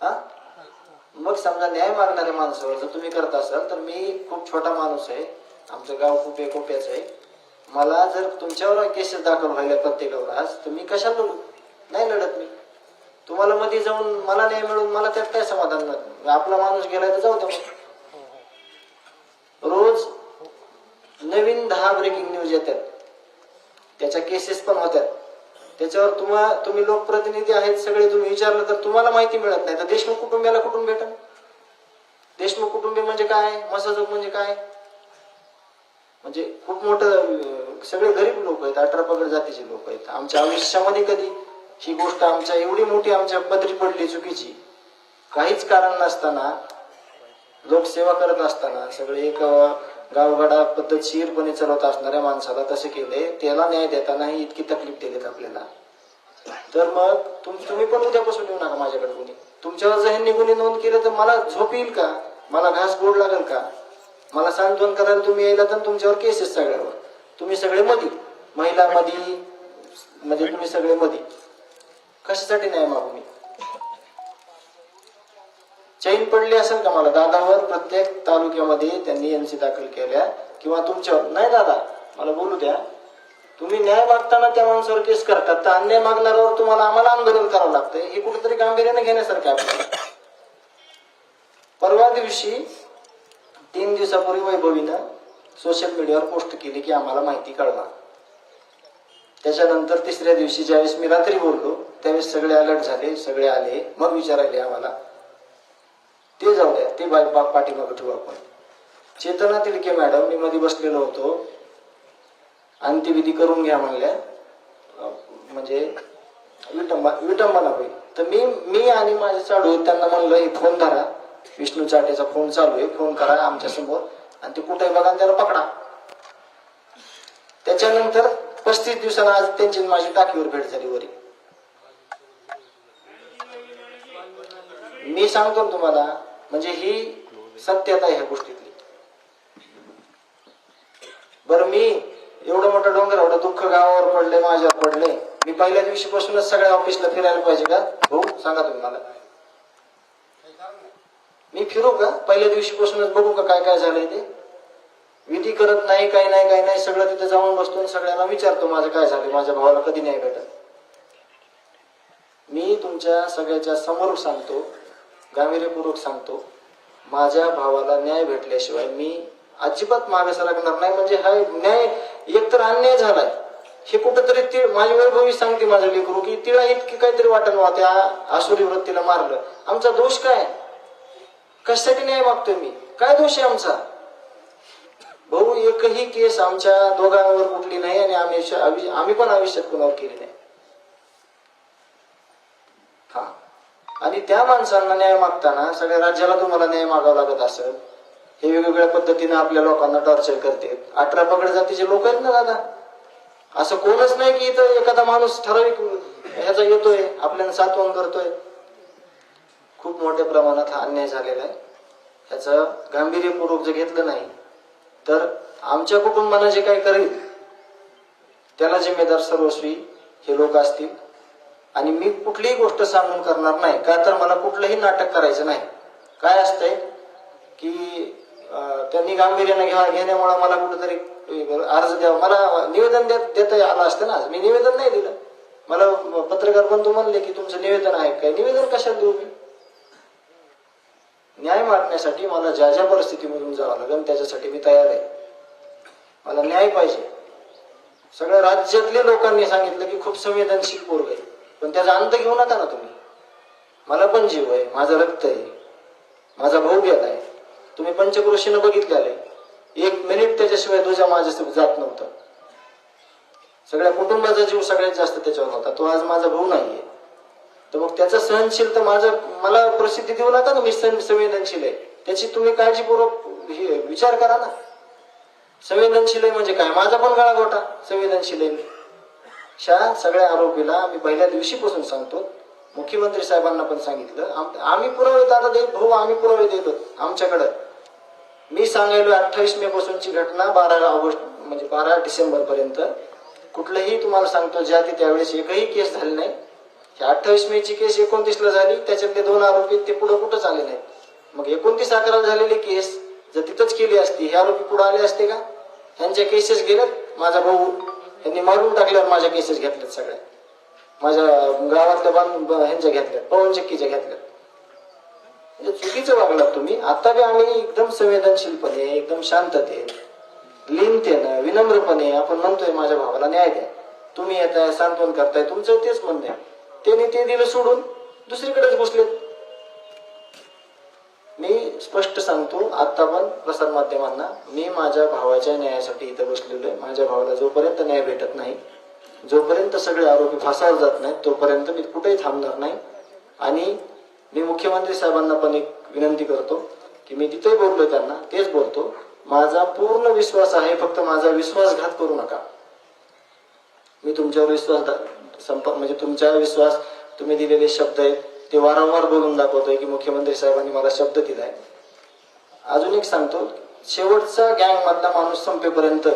हा, मग समजा न्याय मागणाऱ्या माणसावर जर तुम्ही करत असाल तर मी खूप छोटा माणूस आहे, आमचं गाव खूप एकोप्याचं आहे, मला जर तुमच्यावर केसेस दाखल व्हायला प्रत्येकावर आज तर मी कशाला लढू? नाही लढत मी. तुम्हाला मध्ये जाऊन मला न्याय मिळून मला त्यात काय समाधान नाही. आपला माणूस गेलाय तर जाऊ द्या. रोज नवीन 10 ब्रेकिंग न्यूज येतात, त्याच्या केसेस पण होत्यात. त्याच्यावर तुम्ही लोकप्रतिनिधी आहेत सगळे, तुम्ही विचारलं तर तुम्हाला माहिती मिळत नाही. तर देशमुख कुटुंबियाला कुठून भेटेल? देशमुख कुटुंबी म्हणजे काय? मसाजोग म्हणजे काय? म्हणजे खूप मोठं सगळे गरीब लोक आहेत, 18 पगड जातीचे लोक आहेत. आमच्या आयुष्यामध्ये कधी ही गोष्ट आमच्या एवढी मोठी आमच्या पदरी पडली चुकीची, काहीच कारण नसताना, लोकसेवा करत असताना, सगळे एक गावगाडा पद्धतशीरपणे चालवत असणाऱ्या माणसाला तसे केले, त्याला न्याय देतानाही इतकी तकलीफ दिलीत आपल्याला. तर मग तुम्ही पण उद्यापासून येऊ नका माझ्याकडे. कोणी तुमच्यावर जर ह्यांनी गुन्हे नोंद केलं तर मला झोप येईल का? मला घास गोड लागेल का? मला सांत्वन करायला तुम्ही यायला तर तुमच्यावर केसेस सगळ्यावर. तुम्ही सगळे मधी, महिला मधी, म्हणजे तुम्ही सगळे मधी. कशासाठी न्याय मागू मी? चैन पडली असेल का मला? दादावर प्रत्येक तालुक्यामध्ये त्यांनी एनसी दाखल केल्या किंवा तुमच्यावर नाही. दादा मला बोलू द्या. तुम्ही न्याय मागताना त्या माणसावर केस करतात, तर अन्याय मागणाऱ्यावर तुम्हाला आम्हाला आंदोलन करावं लागतंय. हे कुठेतरी गांभीर्याने घेण्यासारखं आपल्याला. परवा दिवशी 3 दिवसापूर्वी वैभवीनं सोशल मीडियावर पोस्ट केली की आम्हाला माहिती कळवा. त्याच्यानंतर 3ऱ्या दिवशी ज्यावेळेस मी रात्री बोललो त्यावेळेस सगळे अलर्ट झाले, सगळे आले, मग विचारायले आम्हाला. ते जाऊ द्या, ते पाठीमागं ठेवू आपण. चेतना तिडके मॅडम, मी मध्ये बसलेलो होतो, अंत्यविधी करून घ्या म्हणल्या, म्हणजे विटंबना होईल. तर मी आणि माझे चालू आहेत त्यांना म्हणलं हे फोन धरा, विष्णू चाटेचा फोन चालू आहे, फोन करा आमच्या समोर आणि ते कुठे बघा त्याला पकडा. त्याच्यानंतर 35 दिवसांना आज त्यांची माझी टाकीवर भेट झाली वरी. मी सांगतो तुम्हाला, म्हणजे ही सत्यता आहे ह्या गोष्टीतली. बरं, मी एवढं मोठं डोंगर, एवढं दुःख गावावर पडले, माझ्यावर पडले, मी पहिल्या दिवशीपासूनच सगळ्या ऑफिसला फिरायला पाहिजे का? हो सांगा तुम्ही मला. मी फिरू का? पहिल्या दिवशीपासूनच बघू का काय काय झालंय ते? विधी करत नाही, काही नाही, सगळं तिथे जाऊन बसतो, सगळ्यांना विचारतो माझं काय झालं, माझ्या भावाला कधी न्याय भेटत. मी तुमच्या सगळ्याच्या समोर सांगतो, गांभीर्यपूर्वक सांगतो, माझ्या भावाला न्याय भेटल्याशिवाय मी अजिबात मागे सरकणार नाही. म्हणजे हा न्याय एकतर अन्याय झालाय, हे कुठंतरी माझी वैभवी सांगते माझं लेकरू की तिला इतकी काहीतरी वाटण वा त्या आसुरी वृत्तीला मारलं. आमचा दोष काय? कशासाठी न्याय मागतोय मी? काय दोष आहे आमचा? भाऊ, एकही केस आमच्या दोघांवर कुठली नाही आणि आम्ही पण आयुष्यात कुणावर केली नाही. हा, आणि त्या माणसांना न्याय मागताना सगळ्या राज्याला तुम्हाला न्याय मागावा लागत असेल. हे वेगवेगळ्या पद्धतीने आपल्या लोकांना टॉर्चर करते. 18 पगड जातीचे लोक आहेत ना दादा. असं कोणच नाही की इथं एखादा माणूस ठराविक ह्याचा येतोय आपल्याला सात्वन करतोय. खूप मोठ्या प्रमाणात हा अन्याय झालेला आहे. ह्याचं गांभीर्यपूर्वक जर घेतलं नाही तर आमच्या कुटुंबानं जे काही करेल त्याला जिम्मेदार सर्वस्वी हे लोक असतील. आणि मी कुठलीही गोष्ट सांगून करणार नाही, का तर मला कुठलंही नाटक करायचं नाही. काय असतंय की त्यांनी गांभीर्याने घेण्यामुळे मला कुठेतरी अर्ज द्यावा, मला निवेदन देता आलं असतं ना. मी निवेदन नाही दिलं. मला पत्रकार बंधू म्हणले की तुमचं निवेदन आहे काय? निवेदन कशाला देऊ मी? न्याय मागण्यासाठी मला ज्या ज्या परिस्थितीमधून जावं लागेल त्याच्यासाठी मी तयार आहे. मला न्याय पाहिजे. सगळ्या राज्यातल्या लोकांनी सांगितलं की खूप संवेदनशील पोरग आहे, पण त्याचा अंत घेऊ नका ना तुम्ही. मला पण जीव आहे, माझं रक्त आहे, माझा भाऊ गेलाय. तुम्ही पंचक्रोशीनं बघितलेलं आहे, 1 मिनिट त्याच्याशिवाय तुझ्या माझ्यासोबत जात नव्हतं. सगळ्या कुटुंबाचा जीव सगळ्यात जास्त त्याच्यावर होता. तो आज माझा भाऊ नाहीये. तर मग त्याचा सहनशील तर मला प्रसिद्धी देऊ नका ना. मी संवेदनशील आहे त्याची तुम्ही काळजीपूर्वक विचार करा ना. संवेदनशील आहे म्हणजे काय? माझा पण गळा गोटा संवेदनशील आहे. सगळ्या आरोपीला मी पहिल्या दिवशीपासून सांगतो, मुख्यमंत्री साहेबांना पण सांगितलं, आम्ही पुरावे दादा देत भाऊ, आम्ही पुरावे देतो आमच्याकडं. मी सांगायलो 28 मे पासूनची घटना 12 ऑगस्ट म्हणजे 12 डिसेंबर पर्यंत कुठलंही तुम्हाला सांगतो ज्या त्यावेळेस एकही केस झाली नाही. 28 मेची केस 29ला झाली, त्याच्यातले 2 आरोपी ते पुढे कुठंच आले नाहीत. मग 29/11 झालेली केस जर तिथंच केली असती, हे आरोपी पुढे आले असते का? ह्यांच्या केसेस गेल्यात. माझा भाऊ यांनी मारून टाकल्यावर माझ्या केसेस घेतल्यात सगळ्या, माझ्या गावातल्या ह्यांच्या घेतल्यात, पवन चक्कीच्या घेतल्यात. म्हणजे चुकीचं वागलात तुम्ही. आता बी आम्ही एकदम संवेदनशीलपणे, एकदम शांततेत, लीनतेनं, विनम्रपणे आपण म्हणतोय माझ्या भावाला न्याय द्या. तुम्ही येताय, सांत्वन करताय, तुमचं तेच म्हणणं आहे. त्यांनी ते दिलं सोडून दुसरीकडेच घुसलेत. मी स्पष्ट सांगतो आता पण प्रसार माध्यमांना, मी माझ्या भावाच्या न्यायासाठी इथं बसलेलो आहे. माझ्या भावाला जोपर्यंत न्याय भेटत नाही, जोपर्यंत सगळे आरोपी फासावर जात नाहीत, तोपर्यंत मी कुठेही थांबणार नाही. आणि मी मुख्यमंत्री साहेबांना पण एक विनंती करतो की मी तिथे बोललो त्यांना तेच बोलतो, माझा पूर्ण विश्वास आहे, फक्त माझा विश्वासघात करू नका. मी तुमच्यावर म्हणजे तुमचा विश्वास, तुम्ही दिलेले शब्द आहेत ते वारंवार बोलून दाखवतोय की मुख्यमंत्री साहेबांनी मला शब्द दिलाय. अजून एक सांगतो, शेवटचा गँग मधला माणूस संपेपर्यंत,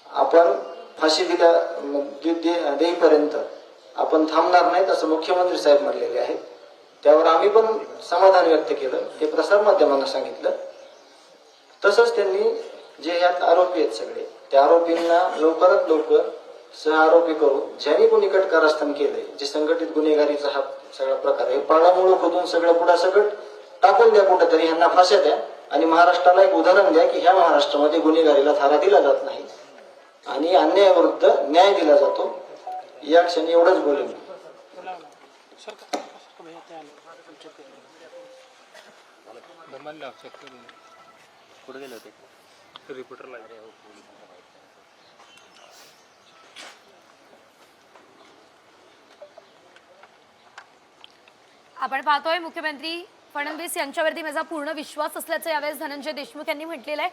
आपण फाशी देईपर्यंत आपण थांबणार नाहीत असं मुख्यमंत्री साहेब म्हणलेले आहेत. त्यावर आम्ही पण समाधान व्यक्त केलं, ते प्रसार माध्यमांना सांगितलं. तसंच त्यांनी जे यात आरोपी आहेत सगळे, त्या आरोपींना लवकरात लवकर सहआरोपी करून, ज्यांनी कोणी कारस्थान केलंय, जे संघटित गुन्हेगारीचा हा सगळा प्रकार आहे, पाळामुळं खोदून सगळं पुढासकट टाकून द्या कुठेतरी, ह्यांना फाश्या द्या. आणि महाराष्ट्राला एक उदाहरण द्या की ह्या महाराष्ट्रामध्ये गुन्हेगारीला थारा दिला जात नाही आणि अन्यायाविरुद्ध न्याय दिला जातो. या क्षणी एवढंच बोलेन. कुठे गेले होते रिपोर्टरला? आपण पाहतोय मुख्यमंत्री फडणवीस यांच्यावरती माझा पूर्ण विश्वास असल्याचं यावेळेस धनंजय देशमुख यांनी म्हटलेलं आहे.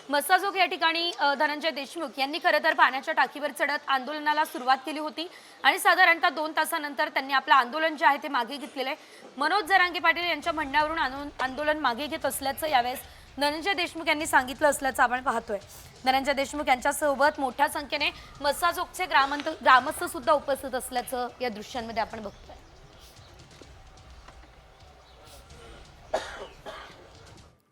मस्साजोग या ठिकाणी धनंजय देशमुख यांनी खरं तर पाण्याच्या टाकीवर चढत आंदोलनाला सुरुवात केली होती आणि साधारणतः 2 तासानंतर त्यांनी आपलं आंदोलन जे आहे ते मागे घेतलेलं आहे. मनोज जरांगे पाटील यांच्या म्हणण्यावरून आंदोलन मागे घेत असल्याचं यावेळेस धनंजय देशमुख यांनी सांगितलं असल्याचं आपण पाहतोय. धनंजय देशमुख यांच्यासोबत मोठ्या संख्येने मस्साजोगचे ग्रामस्थ सुद्धा उपस्थित असल्याचं या दृश्यांमध्ये आपण बघतोय.